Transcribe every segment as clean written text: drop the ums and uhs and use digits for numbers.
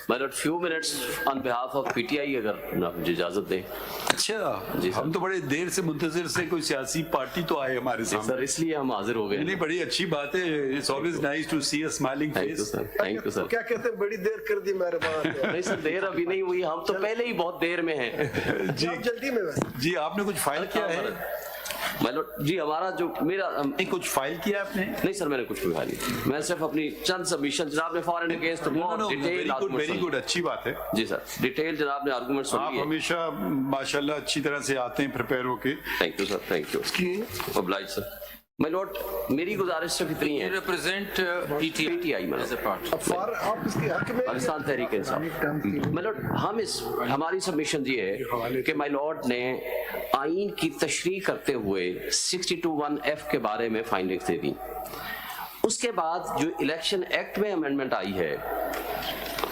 My lord, few minutes on behalf of PTI اگر آپ مجھے اجازت دیں. اچھا ہم تو بڑے دیر سے منتظر سے کوئی سیاسی پارٹی تو آئے ہمارے سامنے. سر اس لیے ہم حاضر ہو گئے. نہیں بڑی اچھی بات ہے. It's always nice to see a smiling face. Thank you sir. کیا کہتے ہیں بڑی دیر کر دی میرے بات. نہیں سر دیر ابھی نہیں ہوئی, ہم تو پہلے ہی بہت دیر میں ہیں. جی جلدی میں ویسے جی آپ نے کچھ فائل کیا ہے؟ جی ہمارا جو میرا نہیں کچھ فائل کیا آپ نے؟ نہیں سر میں نے کچھ بھی کھا نہیں, میں صرف اپنی چند سبمیشن جناب نے فارن اگینسٹ ویری گڈ اچھی بات ہے. جی سر ڈیٹیل جناب نے آرگومنٹ سن آپ لیے. ہمیشہ ماشاءاللہ اچھی طرح سے آتے ہیں پریپیئر ہو کے. Thank you sir, thank you oblige sir. My lord میری گزارش صرف اتنی ہے, represent PTI میں آپ اس کے حق میں پاکستان تحریک انصاف. مائی لارڈ ہماری سبمیشن یہ ہے کہ مائی لارڈ نے آئین کی تشریح کرتے ہوئے 62(1)F کے بارے میں فائنڈنگز دے دی. اس کے بعد جو الیکشن ایکٹ میں امینڈمنٹ آئی ہے,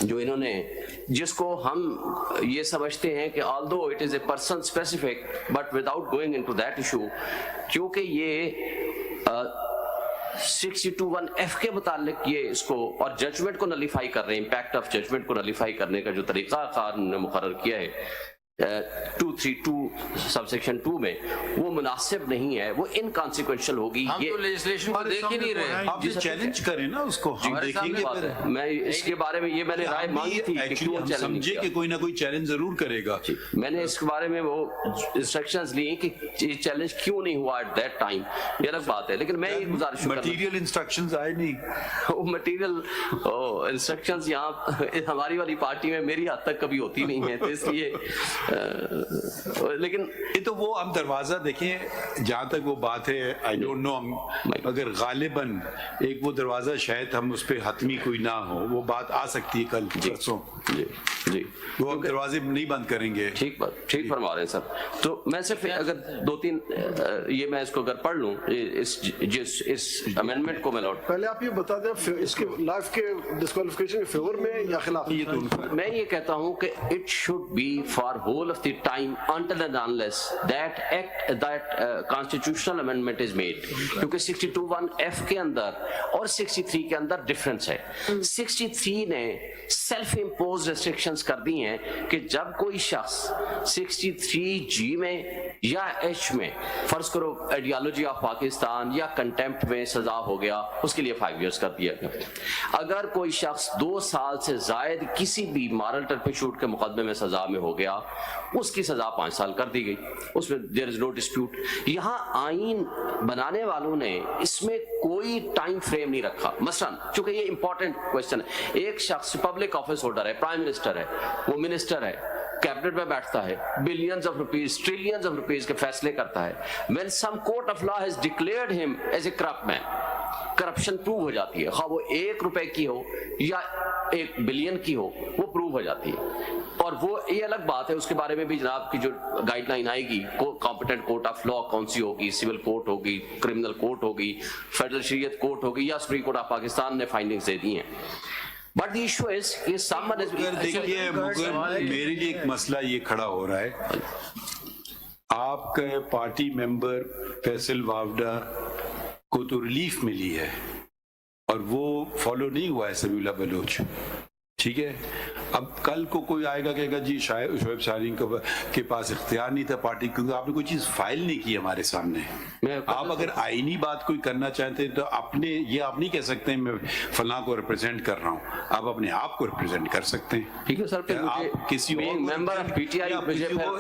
جو انہوں نے, جس کو ہم یہ سمجھتے ہیں کہ although it is a person specific but without going into that issue, کیونکہ یہ 62(1)F کے متعلق یہ اس کو اور ججمنٹ کو نلیفائی کر رہے ہیں, امپیکٹ آف ججمنٹ کو نلیفائی کرنے کا جو طریقہ کار نے مقرر کیا ہے 232 سب سیکشن 2 میں, وہ مناسب نہیں ہے, وہ انکانسیکوینشل ہوگی. ہم تو لیجسلیشن کو دیکھ ہی نہیں رہے. آپ چیلنج کریں نا اس کو, ہم دیکھیں گے. میں اس کے بارے میں یہ میں نے رائے مانگی تھی کہ کیوں چیلنج سمجھے کہ کوئی نہ کوئی چیلنج ضرور کرے گا. میں نے اس کے بارے میں وہ انسٹرکشنز لی کہ یہ چیلنج کیوں نہیں ہوا ایٹ دیٹ ٹائم, یہ الگ بات ہے. لیکن میں یہ گزارش مٹیریل انسٹرکشنز آئے نہیں, وہ مٹیریل انسٹرکشنز یہاں ہماری والی پارٹی میں میری حد تک کبھی ہوتی نہیں ہے, تو اس لیے لیکن یہ تو وہ ہم دروازہ دیکھیں جہاں تک وہ بات ہے. آئی ڈونٹ نو, اگر غالباً ایک وہ دروازہ شاید ہم اس پہ حتمی کوئی نہ ہو, وہ بات آ سکتی ہے کل پرسوں. جی جی وہ ہم دروازے نہیں بند کریں گے. ٹھیک بات, ٹھیک فرما رہے ہیں سر. تو میں صرف اگر 2-3 یہ میں اس کو اگر پڑھ لوں اس امینڈمنٹ کو, میں لوٹ پہلے آپ یہ بتا دیں اس کے لائف کے ڈسکوالیفیکیشن کے فیور میں یا خلاف. میں یہ کہتا ہوں کہ it should be for whole of the time until and unless that constitutional amendment is made, کیونکہ 62(1)F کے اندر اور 63 کے اندر ڈفرنس ہے. 63 نے سیلف امپوز ریسٹرکشنز کر دی ہیں کہ جب کوئی شخص 63G میں یا H میں فرض کرو آئیڈیالوجی آف پاکستان یا کنٹیمپٹ میں سزا ہو گیا, اس کے لیے 5 years کر دیا گیا. اگر کوئی شخص 2 سال سے زائد کسی بھی مارل ٹرپیچوٹ کے مقدمے میں سزا میں ہو گیا, اس کی سزا 5 سال کر دی گئی. اس میں دیر از نو ڈسپیوٹ. یہاں آئین بنانے والوں نے اس میں کوئی ٹائم فریم نہیں رکھا. مثلا چونکہ یہ امپورٹنٹ کوشچن ہے, ایک شخص پبلک آفس ہولڈر ہے, پرائم منسٹر ہے, وہ منسٹر ہے, کیبنٹ میں بیٹھتا ہے, billions of rupees trillions of rupees کے فیصلے کرتا ہے. when some court of law has declared him as a corrupt man, corruption prove ہو جاتی ہے, خواہ وہ 1 روپے کی ہو یا 1 بلین کی ہو, وہ پروو ہو جاتی ہے. اور وہ یہ الگ بات ہے, اس کے بارے میں بھی جناب کی جو گائیڈ لائن آئے گی, کمپیٹنٹ کورٹ آف لا کون سی ہوگی, سول کورٹ ہوگی, کرمنل کورٹ ہوگی, فیڈرل شریعت کورٹ ہوگی, یا سپریم کورٹ آف پاکستان نے فائنڈنگز دے دی ہیں. بٹ دی ایشو از کہ دیکھیے میرے لیے ایک مسئلہ یہ کھڑا ہو رہا ہے, آپ کا پارٹی ممبر فیصل وافڈا کو تو ریلیف ملی ہے اور وہ فالو نہیں ہوا ہے سمیع اللہ بلوچ, ٹھیک ہے. اب کل کو کوئی آئے گا کہے گا جی شعیب شاہین کے پاس اختیار نہیں تھا پارٹی, کیونکہ آپ نے کوئی چیز فائل نہیں کی ہمارے سامنے. آپ اگر آئینی بات کوئی کرنا چاہتے ہیں تو اپنے یہ آپ نہیں کہہ سکتے میں فلاں کو ریپرزینٹ کر رہا ہوں, آپ اپنے آپ کو ریپرزینٹ کر سکتے ہیں. ٹھیک ہے سر, آپ کسی اور member of P T I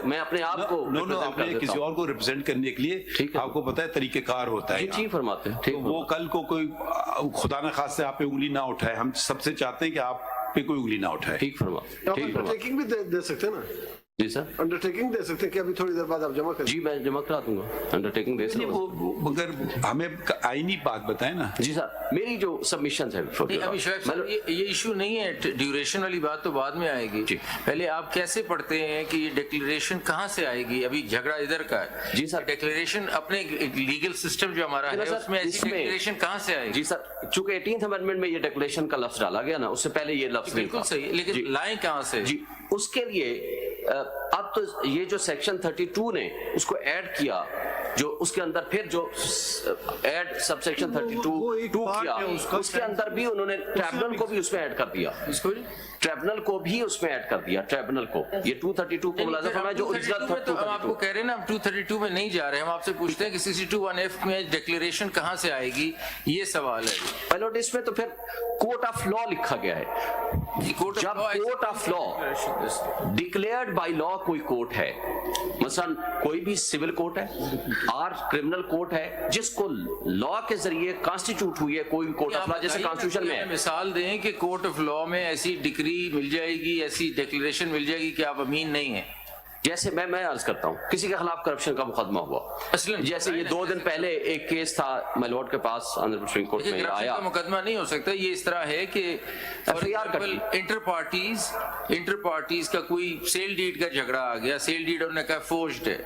میں اپنے آپ کو اپنے کسی اور کو ریپرزینٹ کرنے کے لیے آپ کو پتہ ہے طریقہ کار ہوتا ہے. ٹھیک فرماتے ہیں. وہ کل کو کوئی خدا نہ خواستہ آپ پہ انگلی نہ اٹھائے, ہم سب سے چاہتے ہیں کہ آپ پہ کوئی انگلی نہ اٹھائے. ٹھیک فرما, انڈرٹیکنگ بھی دے سکتے ہیں نا. جی سر انڈرٹیکنگ دے سکتے ہیں کہ ابھی تھوڑی دیر بعد آپ جمع کریں. جی میں جمع کرا دوں گا, انڈرٹیکنگ دے سکتا ہوں. مگر ہمیں آئینی بات بتائیں نا. جی سر میری جو سبمیشنز ہیں ابھی شاید یہ ایشو نہیں ہے, ڈیوریشن والی بات تو بعد میں آئے گی. پہلے آپ کیسے پڑھتے ہیں کہ یہ ڈکلیریشن کہاں سے آئے گی؟ ابھی جھگڑا ادھر کا ہے. جی سر ڈکلیریشن اپنے لیگل سسٹم جو ہمارا ہے اس میں ایسی ڈکلیریشن کہاں سے آئے گی؟ جی سر چونکہ 18th امینڈمنٹ میں یہ ڈکلیریشن کا لفظ ڈالا گیا نا, اس سے پہلے یہ لفظ نہیں. بالکل صحیح, لیکن لائیں کہاں سے؟ جی اس کے لیے اب تو یہ جو سیکشن 32 نے اس کو ایڈ کیا جو اس کے اندر پھر جو ایڈ سب سیکشن 32 کیا اس کے اندر بھی انہوں نے ٹریبونل کو بھی اس میں ایڈ کر دیا, ٹریبونل کو بھی اس میں ایڈ کر دیا, ٹریبونل کو یہ 232 کو ملازم فرمایا جو اوریجنل تھا. ہم آپ کو کہہ رہے ہیں نا, ہم 232 میں نہیں جا رہے, ہم آپ سے پوچھتے ہیں کہ 62(1)(f) میں ڈکلیریشن کہاں سے آئے گی, یہ سوال ہے. پائلوٹ اس میں تو پھر کورٹ آف لا لکھا گیا ہے. جب court of law declared by law کوئی کورٹ ہے, مثلا کوئی بھی سول کورٹ ہے اور کرمنل کورٹ ہے جس کو لا کے ذریعے کانسٹیٹیوٹ ہوئی ہے کوئی بھی کورٹ آف لا, جیسے کانسٹیٹیوشن میں ہے. مثال دیں کہ کورٹ آف لا میں ایسی ڈگری مل جائے گی, ایسی ڈکلیریشن مل جائے گی کہ آپ امین نہیں ہیں. جیسے میں عرض کرتا ہوں, کسی کے خلاف کرپشن کا مقدمہ ہوا, جیسے یہ 2 دن پہلے ایک کیس تھا مائی لارڈ کے پاس آنریبل سپریم کورٹ میں آیا. مقدمہ نہیں ہو سکتا, یہ اس طرح ہے کہ انٹر پارٹیز کا کوئی سیل ڈیڈ کا جھگڑا آ گیا, سیل ڈیڈ انہوں نے کہا فورجڈ ہے,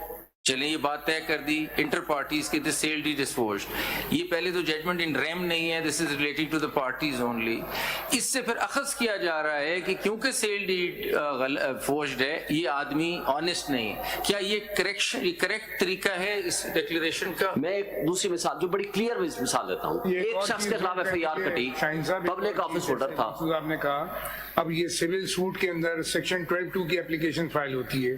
چلیں یہ بات طے کر دی انٹر پارٹیز کے, دس سیل ڈیڈ از فورجڈ. یہ پہلے تو ججمنٹ ان ریم نہیں ہے, this is relating to the parties only. اس سے پھر اخذ کیا جا رہا ہے کہ کیونکہ سیل ڈیڈ فورجڈ ہے یہ آدمی آنےسٹ نہیں ہے. کیا یہ کریکٹ طریقہ ہے اس ڈکلیریشن کا؟ میں ایک دوسری مثال جو بڑی کلیئر مثال دیتا ہوں. ایک شخص کے خلاف FIR کٹی, پبلک آفس ہولڈر تھا. آپ نے کہا اب یہ سول سوٹ کے اندر سیکشن 12(2) کی اپلیکیشن فائل ہوتی ہے,